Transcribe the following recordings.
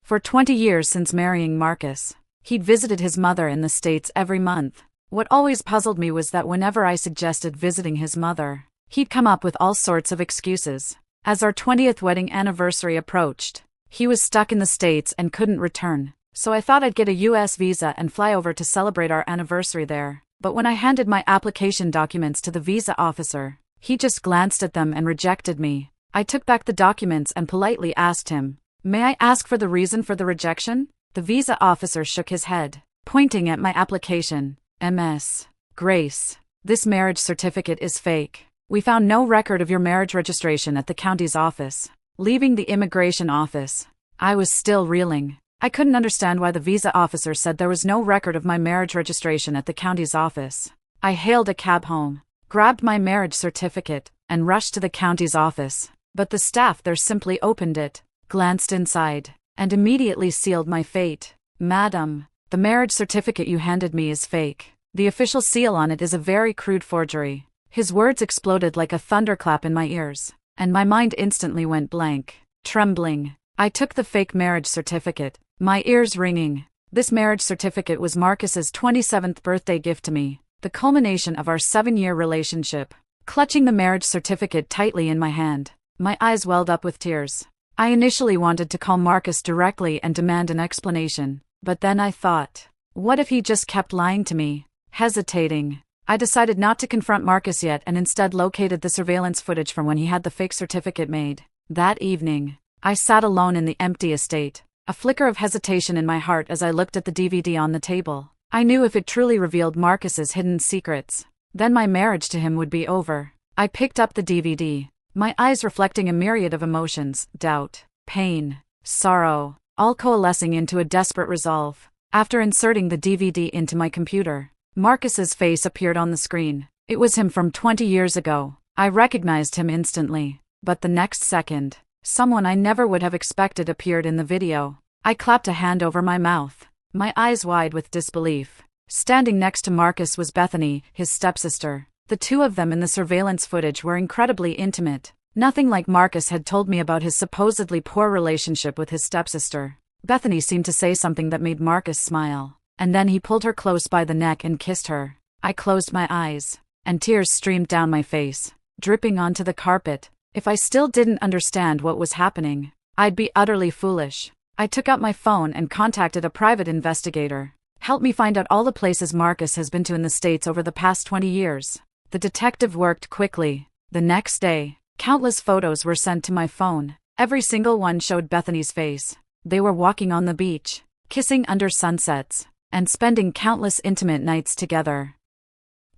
For 20 years since marrying Marcus, he'd visited his mother in the States every month. What always puzzled me was that whenever I suggested visiting his mother, he'd come up with all sorts of excuses. As our 20th wedding anniversary approached, he was stuck in the States and couldn't return, so I thought I'd get a US visa and fly over to celebrate our anniversary there. But when I handed my application documents to the visa officer, he just glanced at them and rejected me. I took back the documents and politely asked him, "May I ask for the reason for the rejection?" The visa officer shook his head, pointing at my application. "Ms. Grace, this marriage certificate is fake. We found no record of your marriage registration at the county's office." Leaving the immigration office, I was still reeling. I couldn't understand why the visa officer said there was no record of my marriage registration at the county's office. I hailed a cab home, grabbed my marriage certificate, and rushed to the county's office. But the staff there simply opened it, glanced inside, and immediately sealed my fate. "Madam, the marriage certificate you handed me is fake. The official seal on it is a very crude forgery." His words exploded like a thunderclap in my ears, and my mind instantly went blank. Trembling, I took the fake marriage certificate, my ears ringing. This marriage certificate was Marcus's 27th birthday gift to me, the culmination of our 7-year relationship. Clutching the marriage certificate tightly in my hand, my eyes welled up with tears. I initially wanted to call Marcus directly and demand an explanation, but then I thought, what if he just kept lying to me? Hesitating, I decided not to confront Marcus yet and instead located the surveillance footage from when he had the fake certificate made. That evening, I sat alone in the empty estate, a flicker of hesitation in my heart as I looked at the DVD on the table. I knew if it truly revealed Marcus's hidden secrets, then my marriage to him would be over. I picked up the DVD, my eyes reflecting a myriad of emotions: doubt, pain, sorrow, all coalescing into a desperate resolve. After inserting the DVD into my computer, Marcus's face appeared on the screen. It was him from 20 years ago. I recognized him instantly. But the next second, someone I never would have expected appeared in the video. I clapped a hand over my mouth, my eyes wide with disbelief. Standing next to Marcus was Bethany, his stepsister. The two of them in the surveillance footage were incredibly intimate. Nothing like Marcus had told me about his supposedly poor relationship with his stepsister. Bethany seemed to say something that made Marcus smile, and then he pulled her close by the neck and kissed her. I closed my eyes, and tears streamed down my face, dripping onto the carpet. If I still didn't understand what was happening, I'd be utterly foolish. I took out my phone and contacted a private investigator. "Help me find out all the places Marcus has been to in the States over the past 20 years. The detective worked quickly. The next day, countless photos were sent to my phone. Every single one showed Bethany's face. They were walking on the beach, kissing under sunsets, and spending countless intimate nights together.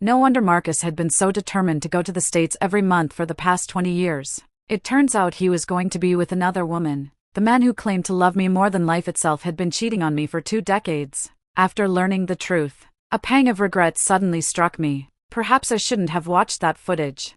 No wonder Marcus had been so determined to go to the States every month for the past 20 years. It turns out he was going to be with another woman. The man who claimed to love me more than life itself had been cheating on me for 2 decades. After learning the truth, a pang of regret suddenly struck me. Perhaps I shouldn't have watched that footage.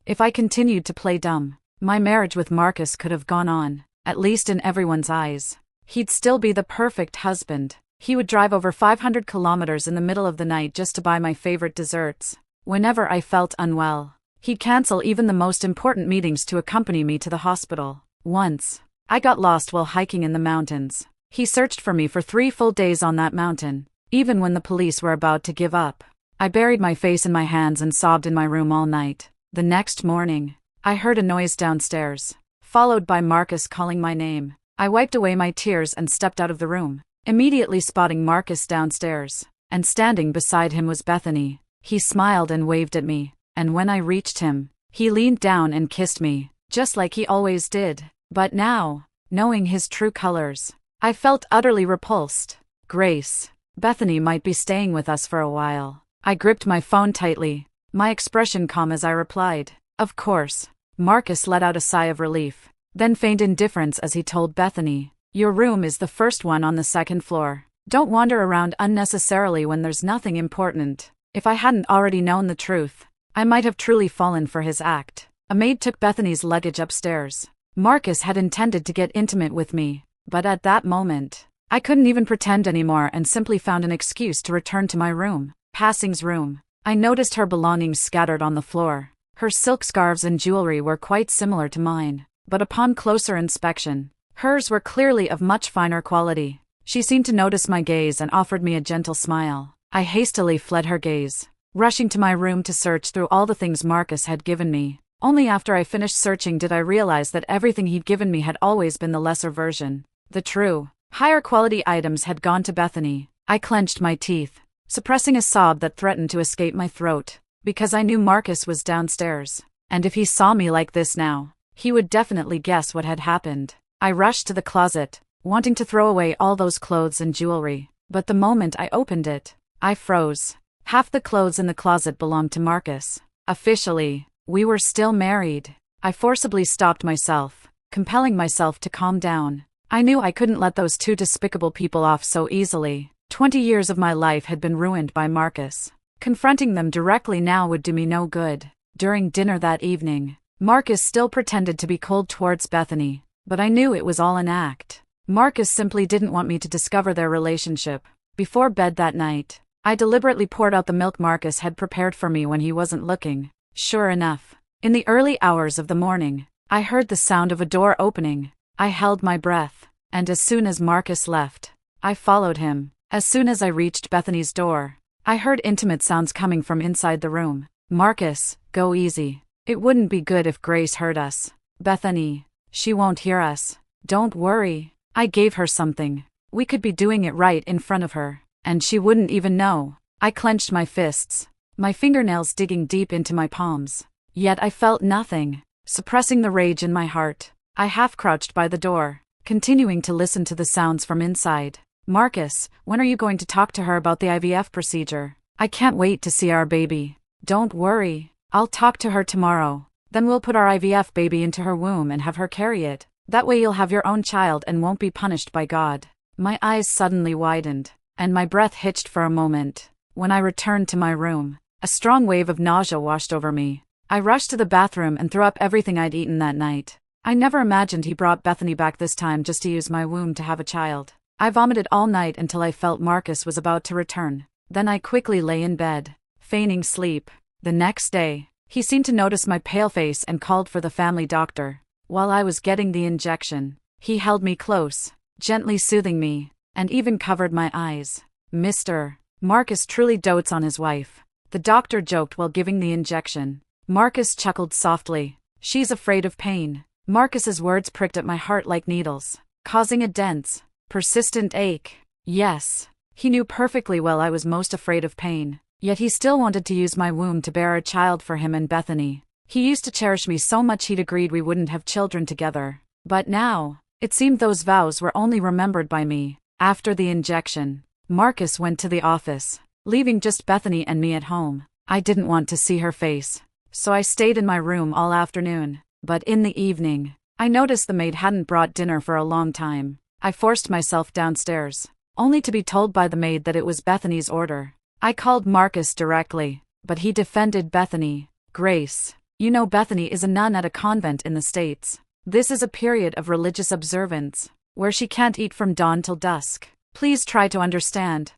If I continued to play dumb, my marriage with Marcus could have gone on, at least in everyone's eyes. He'd still be the perfect husband. He would drive over 500 kilometers in the middle of the night just to buy my favorite desserts. Whenever I felt unwell, he'd cancel even the most important meetings to accompany me to the hospital. Once, I got lost while hiking in the mountains. He searched for me for 3 full days on that mountain, even when the police were about to give up. I buried my face in my hands and sobbed in my room all night. The next morning, I heard a noise downstairs, followed by Marcus calling my name. I wiped away my tears and stepped out of the room, immediately spotting Marcus downstairs, and standing beside him was Bethany. He smiled and waved at me, and when I reached him, he leaned down and kissed me, just like he always did. But now, knowing his true colors, I felt utterly repulsed. Grace, Bethany might be staying with us for a while. I gripped my phone tightly, my expression calm as I replied, "Of course." Marcus let out a sigh of relief, then feigned indifference as he told Bethany, "Your room is the first one on the 2nd floor. Don't wander around unnecessarily when there's nothing important." If I hadn't already known the truth, I might have truly fallen for his act. A maid took Bethany's luggage upstairs. Marcus had intended to get intimate with me, but at that moment, I couldn't even pretend anymore and simply found an excuse to return to my room. Passing's room. I noticed her belongings scattered on the floor. Her silk scarves and jewelry were quite similar to mine, but upon closer inspection, Hers were clearly of much finer quality. She seemed to notice my gaze and offered me a gentle smile. I hastily fled her gaze, rushing to my room to search through all the things Marcus had given me. Only after I finished searching did I realize that everything he'd given me had always been the lesser version. The true, higher quality items had gone to Bethany. I clenched my teeth, suppressing a sob that threatened to escape my throat, because I knew Marcus was downstairs. And if he saw me like this now, he would definitely guess what had happened. I rushed to the closet, wanting to throw away all those clothes and jewelry, but the moment I opened it, I froze. Half the clothes in the closet belonged to Marcus. Officially, we were still married. I forcibly stopped myself, compelling myself to calm down. I knew I couldn't let those two despicable people off so easily. 20 years of my life had been ruined by Marcus. Confronting them directly now would do me no good. During dinner that evening, Marcus still pretended to be cold towards Bethany, but I knew it was all an act. Marcus simply didn't want me to discover their relationship. Before bed that night, I deliberately poured out the milk Marcus had prepared for me when he wasn't looking. Sure enough, in the early hours of the morning, I heard the sound of a door opening. I held my breath, and as soon as Marcus left, I followed him. As soon as I reached Bethany's door, I heard intimate sounds coming from inside the room. Marcus, go easy. It wouldn't be good if Grace heard us. Bethany, she won't hear us. Don't worry. I gave her something. We could be doing it right in front of her, and she wouldn't even know. I clenched my fists, my fingernails digging deep into my palms. Yet I felt nothing. Suppressing the rage in my heart, I half-crouched by the door, continuing to listen to the sounds from inside. Marcus, when are you going to talk to her about the IVF procedure? I can't wait to see our baby. Don't worry. I'll talk to her tomorrow. Then we'll put our IVF baby into her womb and have her carry it. That way you'll have your own child and won't be punished by God. My eyes suddenly widened, and my breath hitched for a moment. When I returned to my room, a strong wave of nausea washed over me. I rushed to the bathroom and threw up everything I'd eaten that night. I never imagined he brought Bethany back this time just to use my womb to have a child. I vomited all night until I felt Marcus was about to return. Then I quickly lay in bed, feigning sleep. The next day, he seemed to notice my pale face and called for the family doctor. While I was getting the injection, he held me close, gently soothing me, and even covered my eyes. Mr. Marcus truly dotes on his wife, the doctor joked while giving the injection. Marcus chuckled softly. She's afraid of pain. Marcus's words pricked at my heart like needles, causing a dense, persistent ache. Yes, he knew perfectly well I was most afraid of pain, yet he still wanted to use my womb to bear a child for him and Bethany. He used to cherish me so much he'd agreed we wouldn't have children together. But now, it seemed those vows were only remembered by me. After the injection, Marcus went to the office, leaving just Bethany and me at home. I didn't want to see her face, so I stayed in my room all afternoon. But in the evening, I noticed the maid hadn't brought dinner for a long time. I forced myself downstairs, only to be told by the maid that it was Bethany's order. I called Marcus directly, but he defended Bethany. Grace, you know Bethany is a nun at a convent in the States. This is a period of religious observance, where she can't eat from dawn till dusk. Please try to understand.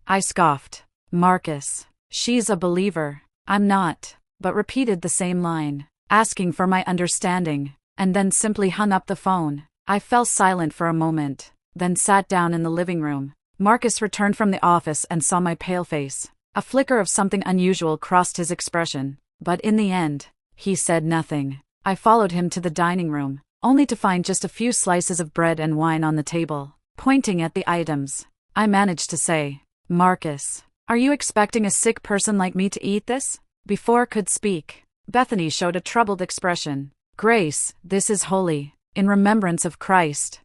I scoffed. Marcus, she's a believer. I'm not, but repeated the same line, asking for my understanding, and then simply hung up the phone. I fell silent for a moment, then sat down in the living room. Marcus returned from the office and saw my pale face. A flicker of something unusual crossed his expression, but in the end, he said nothing. I followed him to the dining room, only to find just a few slices of bread and wine on the table. Pointing at the items, I managed to say, Marcus, are you expecting a sick person like me to eat this? Before I could speak, Bethany showed a troubled expression. Grace, this is holy, in remembrance of Christ.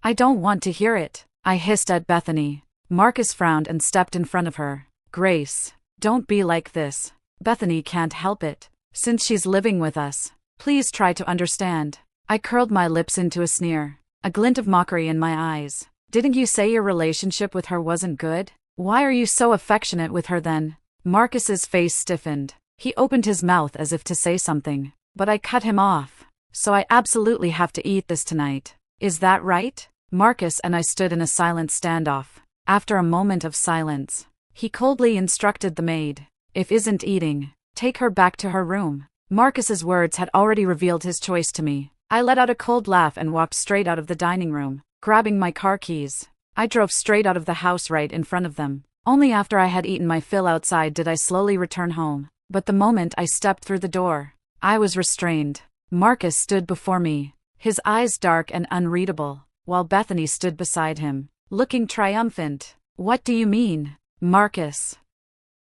I don't want to hear it, I hissed at Bethany. Marcus frowned and stepped in front of her. Grace, don't be like this. Bethany can't help it, since she's living with us. Please try to understand. I curled my lips into a sneer, a glint of mockery in my eyes. Didn't you say your relationship with her wasn't good? Why are you so affectionate with her then? Marcus's face stiffened. He opened his mouth as if to say something, but I cut him off. So I absolutely have to eat this tonight. Is that right? Marcus and I stood in a silent standoff. After a moment of silence, he coldly instructed the maid, if isn't eating, take her back to her room. Marcus's words had already revealed his choice to me. I let out a cold laugh and walked straight out of the dining room, grabbing my car keys. I drove straight out of the house right in front of them. Only after I had eaten my fill outside did I slowly return home. But the moment I stepped through the door, I was restrained. Marcus stood before me, his eyes dark and unreadable, while Bethany stood beside him, looking triumphant. "What do you mean, Marcus?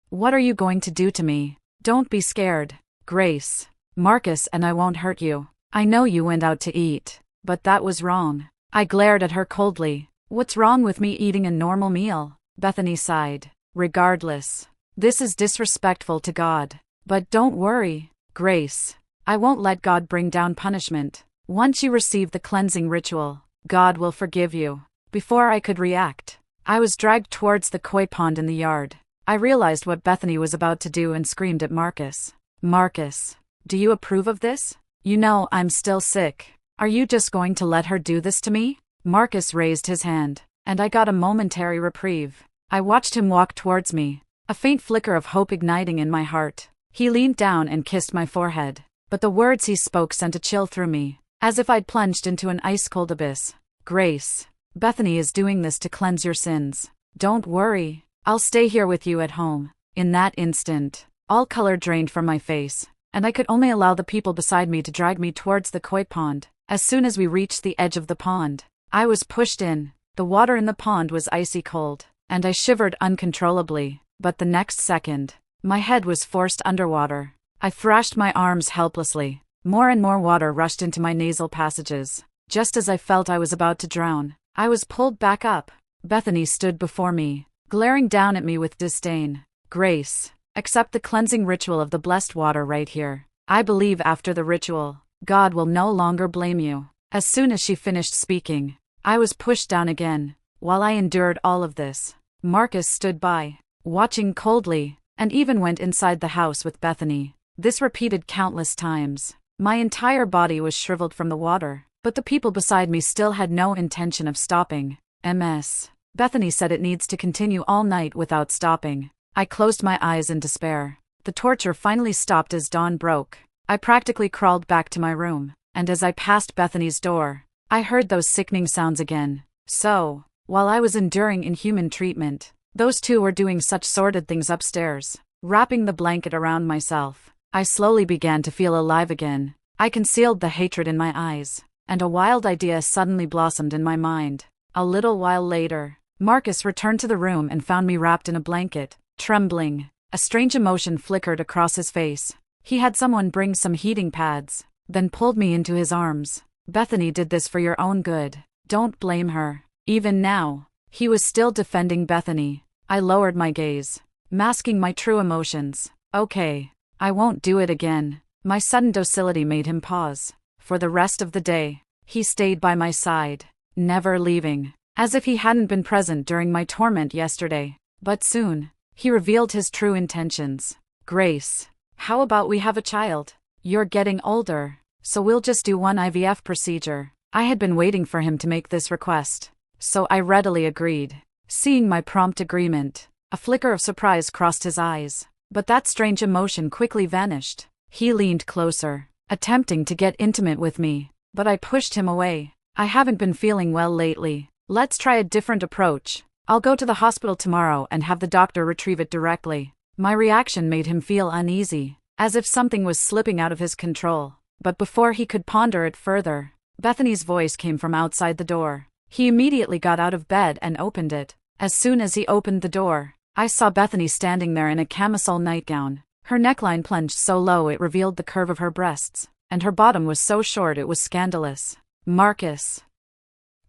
What are you going to do to me? Don't be scared, Grace. Marcus and I won't hurt you. I know you went out to eat, but that was wrong." I glared at her coldly. "What's wrong with me eating a normal meal?" Bethany sighed. "Regardless, this is disrespectful to God. But don't worry, Grace. I won't let God bring down punishment. Once you receive the cleansing ritual, God will forgive you." Before I could react, I was dragged towards the koi pond in the yard. I realized what Bethany was about to do and screamed at Marcus. "Marcus, do you approve of this? You know I'm still sick. Are you just going to let her do this to me?" Marcus raised his hand, and I got a momentary reprieve. I watched him walk towards me, a faint flicker of hope igniting in my heart. He leaned down and kissed my forehead, but the words he spoke sent a chill through me, as if I'd plunged into an ice-cold abyss. "Grace, Bethany is doing this to cleanse your sins. Don't worry, I'll stay here with you at home." In that instant, all color drained from my face, and I could only allow the people beside me to drag me towards the koi pond. As soon as we reached the edge of the pond, I was pushed in. The water in the pond was icy cold, and I shivered uncontrollably, but the next second, my head was forced underwater. I thrashed my arms helplessly. More and more water rushed into my nasal passages. Just as I felt I was about to drown, I was pulled back up. Bethany stood before me, glaring down at me with disdain. "Grace, accept the cleansing ritual of the blessed water right here. I believe after the ritual, God will no longer blame you." As soon as she finished speaking, I was pushed down again. While I endured all of this, Marcus stood by, watching coldly, and even went inside the house with Bethany. This repeated countless times. My entire body was shriveled from the water, but the people beside me still had no intention of stopping. Bethany said it needs to continue all night without stopping. I closed my eyes in despair. The torture finally stopped as dawn broke. I practically crawled back to my room, and as I passed Bethany's door, I heard those sickening sounds again. So, while I was enduring inhuman treatment, those two were doing such sordid things upstairs. Wrapping the blanket around myself, I slowly began to feel alive again. I concealed the hatred in my eyes, and a wild idea suddenly blossomed in my mind. A little while later, Marcus returned to the room and found me wrapped in a blanket, trembling. A strange emotion flickered across his face. He had someone bring some heating pads, then pulled me into his arms. "Bethany did this for your own good. Don't blame her." Even now, he was still defending Bethany. I lowered my gaze, masking my true emotions. "Okay, I won't do it again." My sudden docility made him pause. For the rest of the day, he stayed by my side, never leaving, as if he hadn't been present during my torment yesterday. But soon, he revealed his true intentions. "Grace, how about we have a child? You're getting older, so we'll just do one IVF procedure." I had been waiting for him to make this request, so I readily agreed. Seeing my prompt agreement, a flicker of surprise crossed his eyes, but that strange emotion quickly vanished. He leaned closer, attempting to get intimate with me, but I pushed him away. "I haven't been feeling well lately. Let's try a different approach. I'll go to the hospital tomorrow and have the doctor retrieve it directly." My reaction made him feel uneasy, as if something was slipping out of his control. But before he could ponder it further, Bethany's voice came from outside the door. He immediately got out of bed and opened it. As soon as he opened the door, I saw Bethany standing there in a camisole nightgown. Her neckline plunged so low it revealed the curve of her breasts, and her bottom was so short it was scandalous. "Marcus,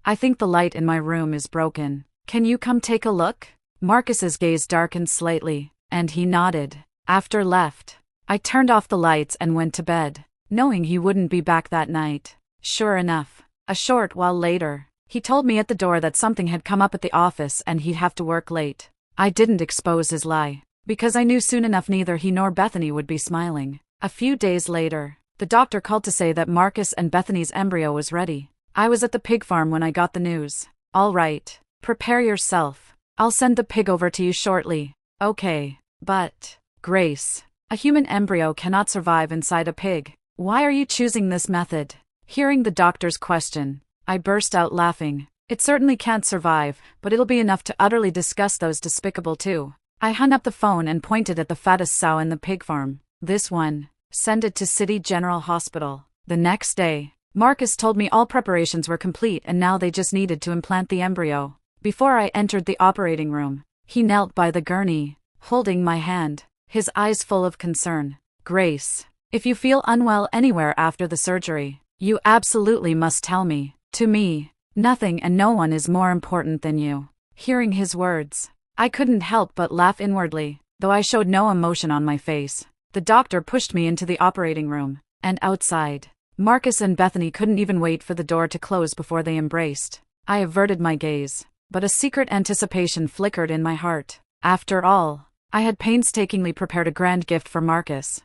I think the light in my room is broken. Can you come take a look?" Marcus's gaze darkened slightly, and he nodded. After left, I turned off the lights and went to bed, knowing he wouldn't be back that night. Sure enough, a short while later, he told me at the door that something had come up at the office and he'd have to work late. I didn't expose his lie, because I knew soon enough neither he nor Bethany would be smiling. A few days later, the doctor called to say that Marcus and Bethany's embryo was ready. I was at the pig farm when I got the news. "All right, prepare yourself. I'll send the pig over to you shortly." "Okay, but, Grace, a human embryo cannot survive inside a pig. Why are you choosing this method?" Hearing the doctor's question, I burst out laughing. It certainly can't survive, but it'll be enough to utterly disgust those despicable two. I hung up the phone and pointed at the fattest sow in the pig farm. This one. Send it to City General Hospital. The next day, Marcus told me all preparations were complete and now they just needed to implant the embryo. Before I entered the operating room, he knelt by the gurney, holding my hand, his eyes full of concern. Grace, if you feel unwell anywhere after the surgery, you absolutely must tell me. To me, nothing and no one is more important than you. Hearing his words, I couldn't help but laugh inwardly, though I showed no emotion on my face. The doctor pushed me into the operating room, and outside, Marcus and Bethany couldn't even wait for the door to close before they embraced. I averted my gaze, but a secret anticipation flickered in my heart. After all, I had painstakingly prepared a grand gift for Marcus.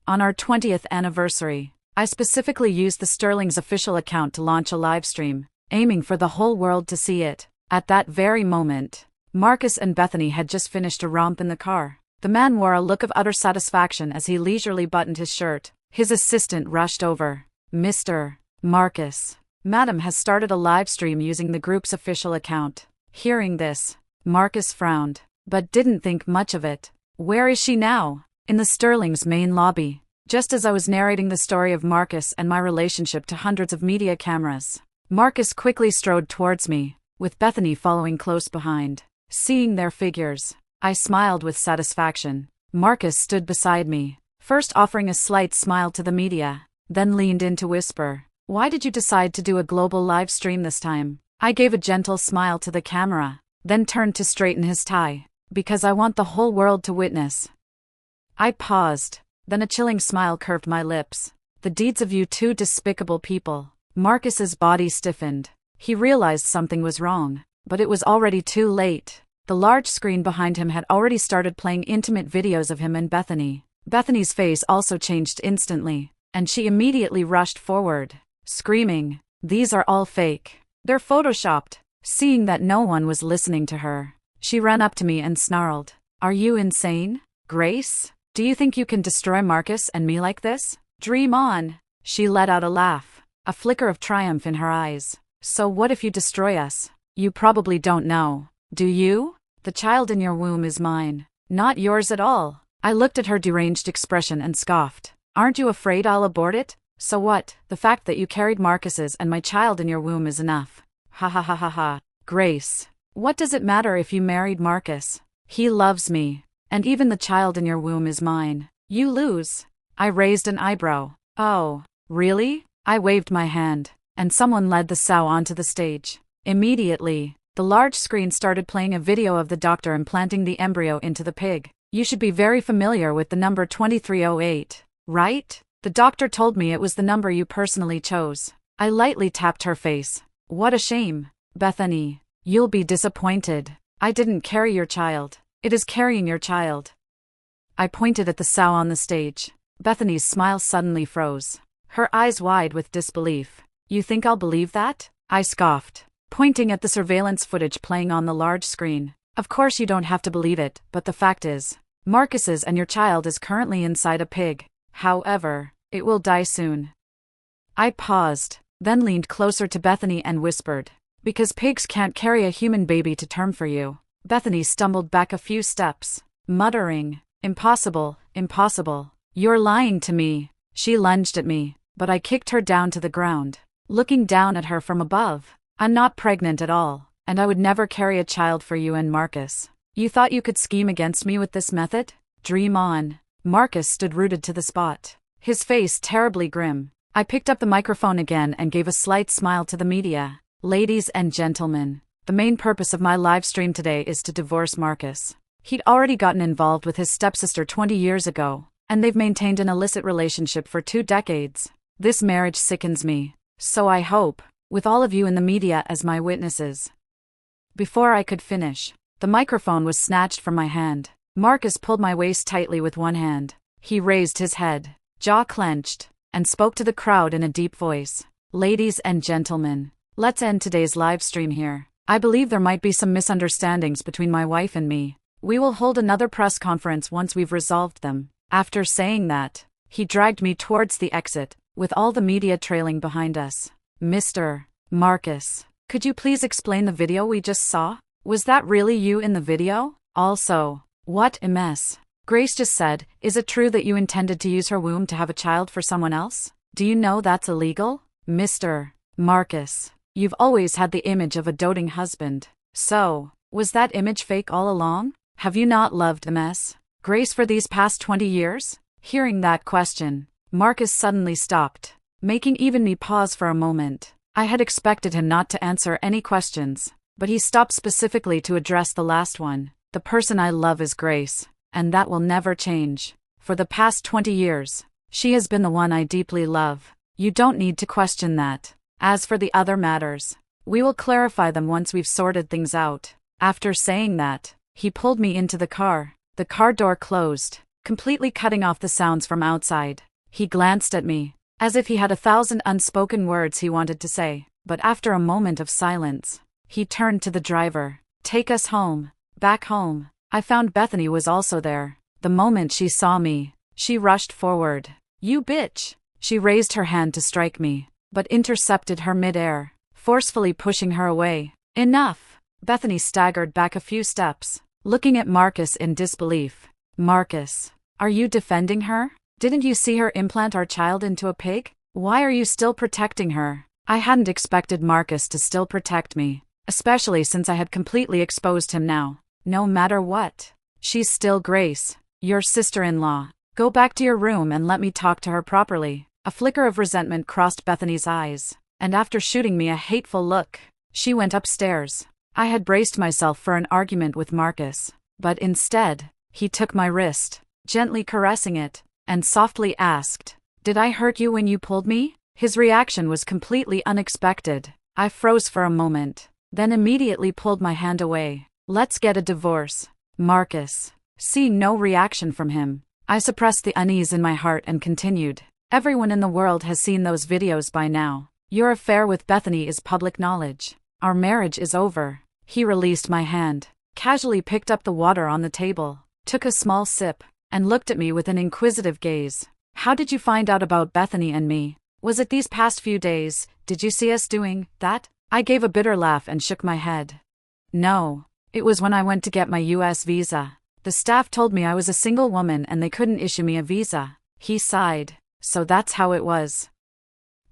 On our 20th anniversary, I specifically used the Sterling's official account to launch a live stream, aiming for the whole world to see it. At that very moment, Marcus and Bethany had just finished a romp in the car. The man wore a look of utter satisfaction as he leisurely buttoned his shirt. His assistant rushed over. Mr. Marcus, Madam has started a live stream using the group's official account. Hearing this, Marcus frowned, but didn't think much of it. Where is she now? In the Sterling's main lobby. Just as I was narrating the story of Marcus and my relationship to hundreds of media cameras, Marcus quickly strode towards me, with Bethany following close behind. Seeing their figures, I smiled with satisfaction. Marcus stood beside me, first offering a slight smile to the media, then leaned in to whisper, "Why did you decide to do a global live stream this time?" I gave a gentle smile to the camera, then turned to straighten his tie. "Because I want the whole world to witness." I paused, then a chilling smile curved my lips. "The deeds of you two despicable people." Marcus's body stiffened. He realized something was wrong, but it was already too late. The large screen behind him had already started playing intimate videos of him and Bethany. Bethany's face also changed instantly, and she immediately rushed forward, screaming, "These are all fake. They're photoshopped." Seeing that no one was listening to her, she ran up to me and snarled, "Are you insane, Grace? Do you think you can destroy Marcus and me like this? Dream on." She let out a laugh, a flicker of triumph in her eyes. "So what if you destroy us? You probably don't know, do you? The child in your womb is mine, not yours at all." I looked at her deranged expression and scoffed. "Aren't you afraid I'll abort it? So what? The fact that you carried Marcus's and my child in your womb is enough. Ha ha ha ha ha. Grace, what does it matter if you married Marcus? He loves me, and even the child in your womb is mine. You lose." I raised an eyebrow. "Oh, really?" I waved my hand, and someone led the sow onto the stage. Immediately, the large screen started playing a video of the doctor implanting the embryo into the pig. "You should be very familiar with the number 2308, right? The doctor told me it was the number you personally chose." I lightly tapped her face. "What a shame, Bethany. You'll be disappointed. I didn't carry your child. It is carrying your child." I pointed at the sow on the stage. Bethany's smile suddenly froze, her eyes wide with disbelief. "You think I'll believe that?" I scoffed, pointing at the surveillance footage playing on the large screen. "Of course you don't have to believe it, but the fact is, Marcus's and your child is currently inside a pig. However, it will die soon." I paused, then leaned closer to Bethany and whispered, "Because pigs can't carry a human baby to term for you." Bethany stumbled back a few steps, muttering, "Impossible, impossible. You're lying to me." She lunged at me, but I kicked her down to the ground, looking down at her from above. "I'm not pregnant at all, and I would never carry a child for you and Marcus. You thought you could scheme against me with this method? Dream on." Marcus stood rooted to the spot, his face terribly grim. I picked up the microphone again and gave a slight smile to the media. "Ladies and gentlemen, the main purpose of my live stream today is to divorce Marcus. He'd already gotten involved with his stepsister 20 years ago, and they've maintained an illicit relationship for 2 decades. This marriage sickens me, so I hope, with all of you in the media as my witnesses." Before I could finish, the microphone was snatched from my hand. Marcus pulled my waist tightly with one hand. He raised his head, jaw clenched, and spoke to the crowd in a deep voice. "Ladies and gentlemen, let's end today's live stream here. I believe there might be some misunderstandings between my wife and me. We will hold another press conference once we've resolved them." After saying that, he dragged me towards the exit, with all the media trailing behind us. Mr. Marcus, could you please explain the video we just saw? Was that really you in the video? Also, what a mess. Grace just said, is it true that you intended to use her womb to have a child for someone else? Do you know that's illegal? Mr. Marcus, you've always had the image of a doting husband. So, was that image fake all along? Have you not loved Ms. Grace for these past 20 years? Hearing that question, Marcus suddenly stopped, making even me pause for a moment. I had expected him not to answer any questions, but he stopped specifically to address the last one. The person I love is Grace, and that will never change. For the past 20 years, she has been the one I deeply love. You don't need to question that. As for the other matters, we will clarify them once we've sorted things out. After saying that, he pulled me into the car. The car door closed, completely cutting off the sounds from outside. He glanced at me, as if he had 1,000 unspoken words he wanted to say, but after a moment of silence, he turned to the driver. Take us home. Back home. I found Bethany was also there. The moment she saw me, she rushed forward. You bitch! She raised her hand to strike me, but intercepted her mid-air, forcefully pushing her away. Enough! Bethany staggered back a few steps, looking at Marcus in disbelief. Marcus, are you defending her? Didn't you see her implant our child into a pig? Why are you still protecting her? I hadn't expected Marcus to still protect me, especially since I had completely exposed him now. No matter what, she's still Grace, your sister-in-law. Go back to your room and let me talk to her properly. A flicker of resentment crossed Bethany's eyes, and after shooting me a hateful look, she went upstairs. I had braced myself for an argument with Marcus, but instead, he took my wrist, gently caressing it, and softly asked, "Did I hurt you when you pulled me?" His reaction was completely unexpected. I froze for a moment, then immediately pulled my hand away. Let's get a divorce, Marcus. Seeing no reaction from him, I suppressed the unease in my heart and continued. Everyone in the world has seen those videos by now. Your affair with Bethany is public knowledge. Our marriage is over. He released my hand, casually picked up the water on the table, took a small sip, and looked at me with an inquisitive gaze. How did you find out about Bethany and me? Was it these past few days? Did you see us doing that? I gave a bitter laugh and shook my head. No. It was when I went to get my US visa. The staff told me I was a single woman and they couldn't issue me a visa. He sighed. So that's how it was.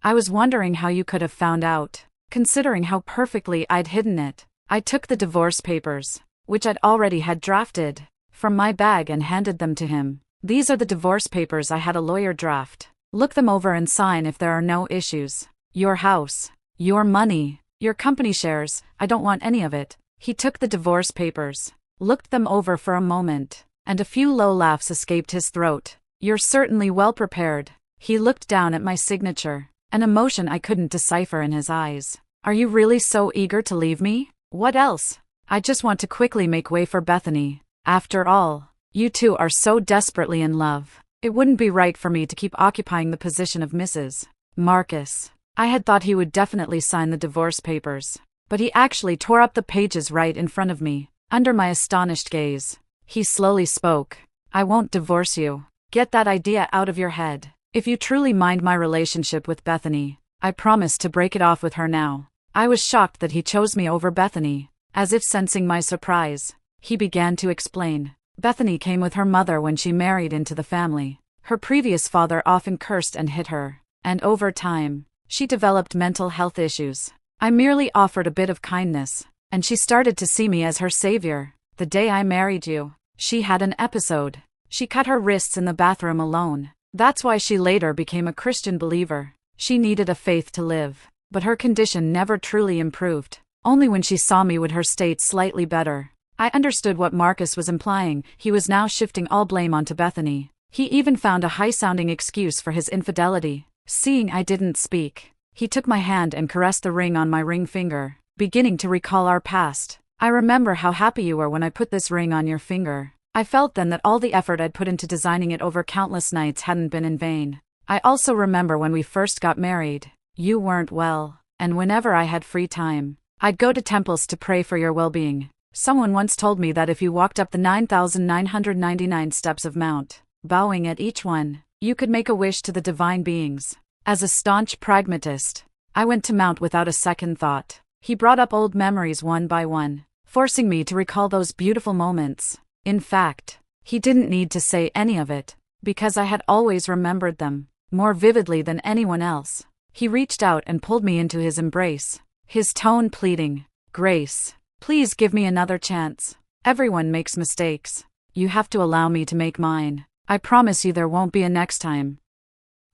I was wondering how you could have found out, considering how perfectly I'd hidden it. I took the divorce papers, which I'd already had drafted, from my bag and handed them to him. These are the divorce papers I had a lawyer draft. Look them over and sign if there are no issues. Your house, your money, your company shares, I don't want any of it. He took the divorce papers, looked them over for a moment, and a few low laughs escaped his throat. You're certainly well prepared. He looked down at my signature, an emotion I couldn't decipher in his eyes. Are you really so eager to leave me? What else? I just want to quickly make way for Bethany. After all, you two are so desperately in love. It wouldn't be right for me to keep occupying the position of Mrs. Marcus. I had thought he would definitely sign the divorce papers, but he actually tore up the pages right in front of me, under my astonished gaze. He slowly spoke. I won't divorce you. Get that idea out of your head. If you truly mind my relationship with Bethany, I promise to break it off with her now. I was shocked that he chose me over Bethany. As if sensing my surprise, he began to explain. Bethany came with her mother when she married into the family. Her previous father often cursed and hit her, and over time, she developed mental health issues. I merely offered a bit of kindness, and she started to see me as her savior. The day I married you, she had an episode. She cut her wrists in the bathroom alone. That's why she later became a Christian believer. She needed a faith to live, but her condition never truly improved. Only when she saw me would her state slightly better. I understood what Marcus was implying. He was now shifting all blame onto Bethany. He even found a high-sounding excuse for his infidelity. Seeing I didn't speak, he took my hand and caressed the ring on my ring finger, beginning to recall our past. I remember how happy you were when I put this ring on your finger. I felt then that all the effort I'd put into designing it over countless nights hadn't been in vain. I also remember when we first got married, you weren't well, and whenever I had free time, I'd go to temples to pray for your well-being. Someone once told me that if you walked up the 9,999 steps of Mount, bowing at each one, you could make a wish to the divine beings. As a staunch pragmatist, I went to Mount without a second thought. He brought up old memories one by one, forcing me to recall those beautiful moments. In fact, he didn't need to say any of it, because I had always remembered them, more vividly than anyone else. He reached out and pulled me into his embrace, his tone pleading, "Grace, please give me another chance. Everyone makes mistakes. You have to allow me to make mine. I promise you there won't be a next time."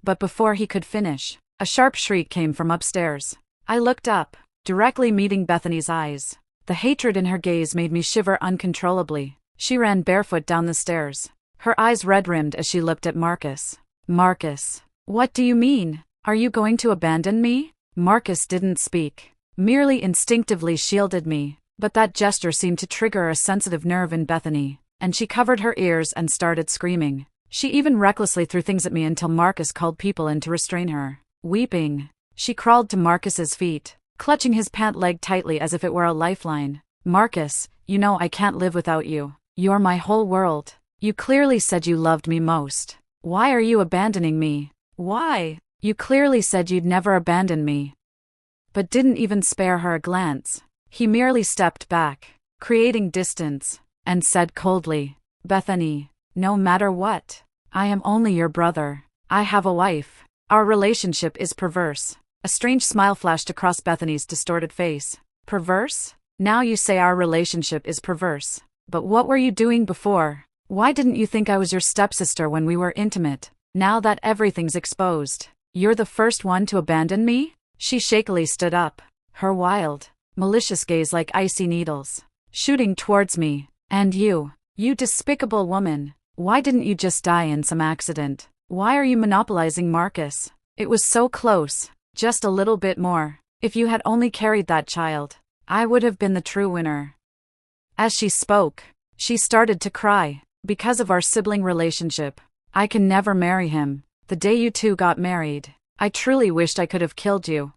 But before he could finish, a sharp shriek came from upstairs. I looked up, directly meeting Bethany's eyes. The hatred in her gaze made me shiver uncontrollably. She ran barefoot down the stairs, her eyes red-rimmed as she looked at Marcus. "Marcus, what do you mean? Are you going to abandon me?" Marcus didn't speak, merely instinctively shielded me, but that gesture seemed to trigger a sensitive nerve in Bethany, and she covered her ears and started screaming. She even recklessly threw things at me until Marcus called people in to restrain her. Weeping, she crawled to Marcus's feet, clutching his pant leg tightly as if it were a lifeline. "Marcus, you know I can't live without you. You're my whole world. You clearly said you loved me most. Why are you abandoning me? Why? You clearly said you'd never abandon me." But didn't even spare her a glance. He merely stepped back, creating distance, and said coldly, "Bethany, no matter what, I am only your brother. I have a wife. Our relationship is perverse." A strange smile flashed across Bethany's distorted face. "Perverse? Now you say our relationship is perverse. But what were you doing before? Why didn't you think I was your stepsister when we were intimate? Now that everything's exposed, you're the first one to abandon me?" She shakily stood up, her wild, malicious gaze like icy needles, shooting towards me. "And you despicable woman, why didn't you just die in some accident? Why are you monopolizing Marcus? It was so close, just a little bit more. If you had only carried that child, I would have been the true winner." As she spoke, she started to cry. "Because of our sibling relationship, I can never marry him. The day you two got married, I truly wished I could have killed you.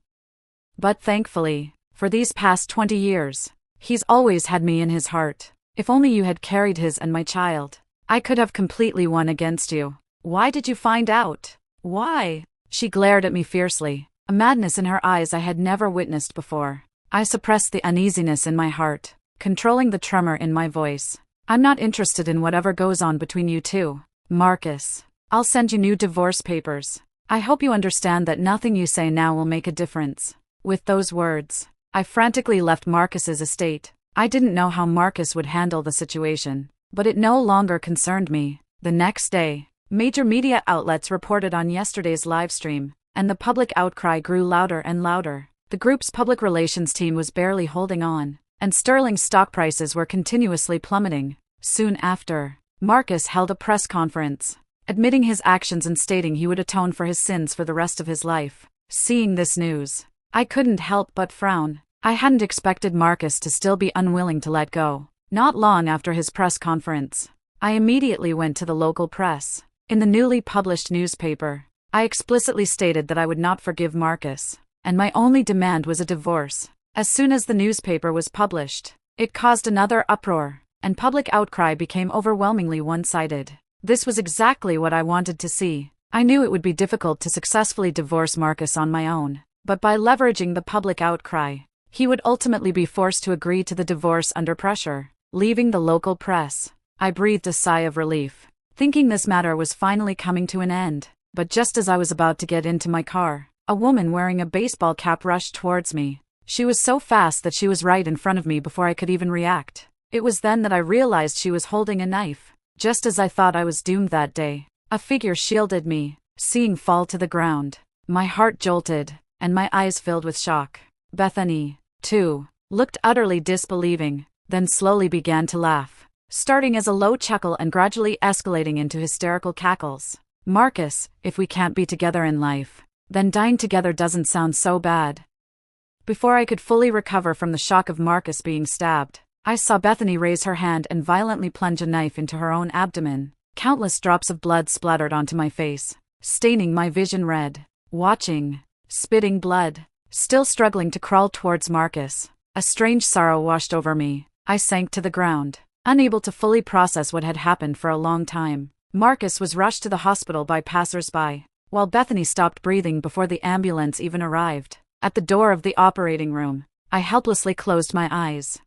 But thankfully, for these past 20 years, he's always had me in his heart. If only you had carried his and my child, I could have completely won against you. Why did you find out? Why?" She glared at me fiercely, a madness in her eyes I had never witnessed before. I suppressed the uneasiness in my heart, controlling the tremor in my voice. "I'm not interested in whatever goes on between you two, Marcus. I'll send you new divorce papers. I hope you understand that nothing you say now will make a difference." With those words, I frantically left Marcus's estate. I didn't know how Marcus would handle the situation, but it no longer concerned me. The next day, major media outlets reported on yesterday's livestream, and the public outcry grew louder and louder. The group's public relations team was barely holding on, and sterling stock prices were continuously plummeting. Soon after, Marcus held a press conference, admitting his actions and stating he would atone for his sins for the rest of his life. Seeing this news, I couldn't help but frown. I hadn't expected Marcus to still be unwilling to let go. Not long after his press conference, I immediately went to the local press. In the newly published newspaper, I explicitly stated that I would not forgive Marcus, and my only demand was a divorce. As soon as the newspaper was published, it caused another uproar, and public outcry became overwhelmingly one-sided. This was exactly what I wanted to see. I knew it would be difficult to successfully divorce Marcus on my own, but by leveraging the public outcry, he would ultimately be forced to agree to the divorce under pressure. Leaving the local press, I breathed a sigh of relief, thinking this matter was finally coming to an end. But just as I was about to get into my car, a woman wearing a baseball cap rushed towards me. She was so fast that she was right in front of me before I could even react. It was then that I realized she was holding a knife. Just as I thought I was doomed that day, a figure shielded me. Seeing fall to the ground, my heart jolted, and my eyes filled with shock. Bethany, too, looked utterly disbelieving, then slowly began to laugh, starting as a low chuckle and gradually escalating into hysterical cackles. "Marcus, if we can't be together in life, then dying together doesn't sound so bad." Before I could fully recover from the shock of Marcus being stabbed, I saw Bethany raise her hand and violently plunge a knife into her own abdomen. Countless drops of blood splattered onto my face, staining my vision red. Watching, spitting blood, still struggling to crawl towards Marcus, a strange sorrow washed over me. I sank to the ground, unable to fully process what had happened for a long time. Marcus was rushed to the hospital by passers-by, while Bethany stopped breathing before the ambulance even arrived. At the door of the operating room, I helplessly closed my eyes.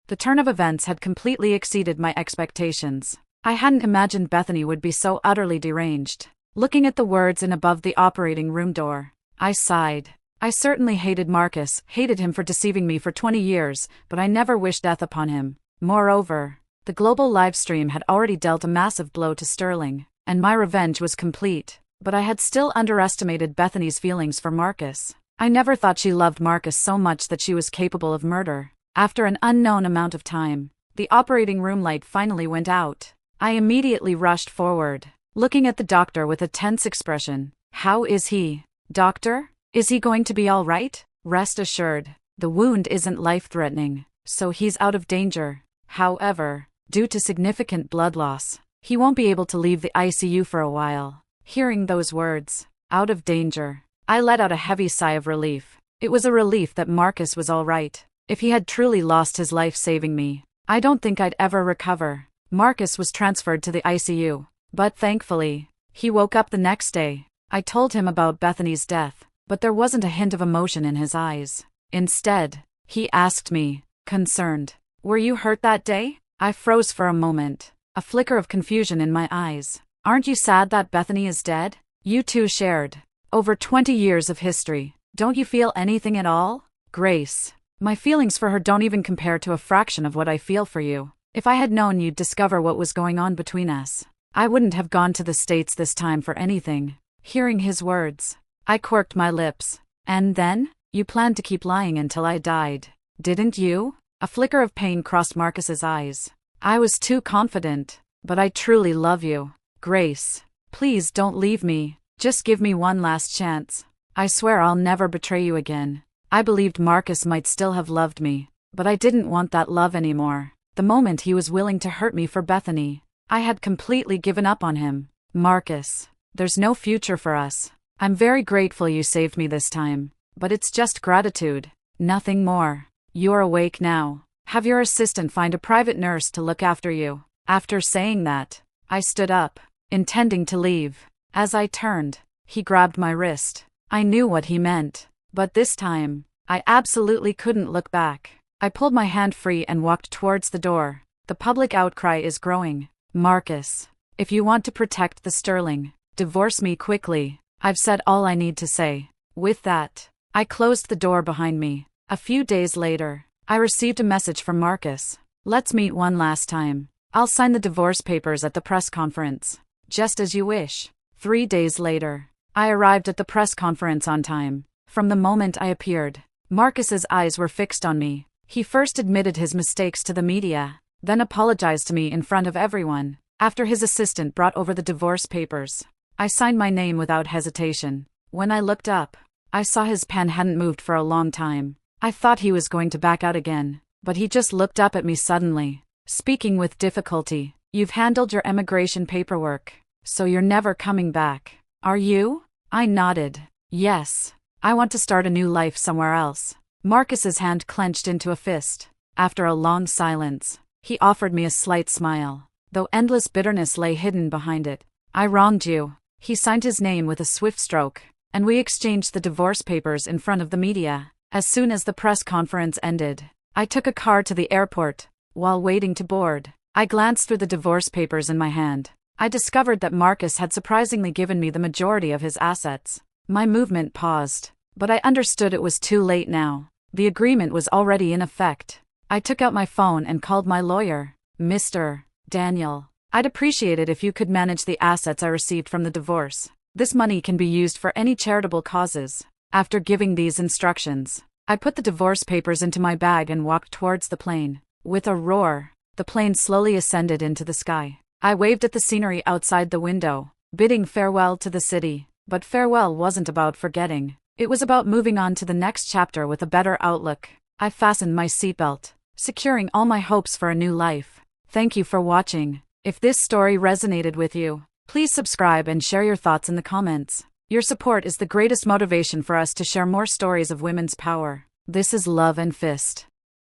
The turn of events had completely exceeded my expectations. I hadn't imagined Bethany would be so utterly deranged. Looking at the words in above the operating room door, I sighed. I certainly hated Marcus, hated him for deceiving me for 20 years, but I never wished death upon him. Moreover, the global livestream had already dealt a massive blow to Sterling, and my revenge was complete. But I had still underestimated Bethany's feelings for Marcus. I never thought she loved Marcus so much that she was capable of murder. After an unknown amount of time, the operating room light finally went out. I immediately rushed forward, looking at the doctor with a tense expression. "How is he, doctor? Is he going to be all right?" "Rest assured, the wound isn't life-threatening, so he's out of danger. However, due to significant blood loss, he won't be able to leave the ICU for a while." Hearing those words, "out of danger," I let out a heavy sigh of relief. It was a relief that Marcus was all right. If he had truly lost his life saving me, I don't think I'd ever recover. Marcus was transferred to the ICU, but thankfully, he woke up the next day. I told him about Bethany's death, but there wasn't a hint of emotion in his eyes. Instead, he asked me, concerned, "Were you hurt that day?" I froze for a moment, a flicker of confusion in my eyes. "Aren't you sad that Bethany is dead? You two shared over 20 years of history. Don't you feel anything at all?" "Grace, my feelings for her don't even compare to a fraction of what I feel for you. If I had known you'd discover what was going on between us, I wouldn't have gone to the States this time for anything." Hearing his words, I quirked my lips. "And then? You planned to keep lying until I died, didn't you?" A flicker of pain crossed Marcus's eyes. "I was too confident, but I truly love you. Grace, please don't leave me. Just give me one last chance. I swear I'll never betray you again." I believed Marcus might still have loved me, but I didn't want that love anymore. The moment he was willing to hurt me for Bethany, I had completely given up on him. "Marcus, there's no future for us. I'm very grateful you saved me this time, but it's just gratitude, nothing more. You're awake now. Have your assistant find a private nurse to look after you." After saying that, I stood up, intending to leave. As I turned, he grabbed my wrist. I knew what he meant, but this time, I absolutely couldn't look back. I pulled my hand free and walked towards the door. "The public outcry is growing. Marcus, if you want to protect the Sterling, divorce me quickly. I've said all I need to say." With that, I closed the door behind me. A few days later, I received a message from Marcus. "Let's meet one last time. I'll sign the divorce papers at the press conference." "Just as you wish." 3 days later, I arrived at the press conference on time. From the moment I appeared, Marcus's eyes were fixed on me. He first admitted his mistakes to the media, then apologized to me in front of everyone. After his assistant brought over the divorce papers, I signed my name without hesitation. When I looked up, I saw his pen hadn't moved for a long time. I thought he was going to back out again, but he just looked up at me suddenly. Speaking with difficulty, "You've handled your immigration paperwork, so you're never coming back, are you?" I nodded. "Yes, I want to start a new life somewhere else." Marcus's hand clenched into a fist. After a long silence, he offered me a slight smile, though endless bitterness lay hidden behind it. "I wronged you." He signed his name with a swift stroke, and we exchanged the divorce papers in front of the media. As soon as the press conference ended, I took a car to the airport. While waiting to board, I glanced through the divorce papers in my hand. I discovered that Marcus had surprisingly given me the majority of his assets. My movement paused, but I understood it was too late now. The agreement was already in effect. I took out my phone and called my lawyer. "Mr. Daniel, I'd appreciate it if you could manage the assets I received from the divorce. This money can be used for any charitable causes." After giving these instructions, I put the divorce papers into my bag and walked towards the plane. With a roar, the plane slowly ascended into the sky. I waved at the scenery outside the window, bidding farewell to the city. But farewell wasn't about forgetting. It was about moving on to the next chapter with a better outlook. I fastened my seatbelt, securing all my hopes for a new life. Thank you for watching. If this story resonated with you, please subscribe and share your thoughts in the comments. Your support is the greatest motivation for us to share more stories of women's power. This is Love and Fist.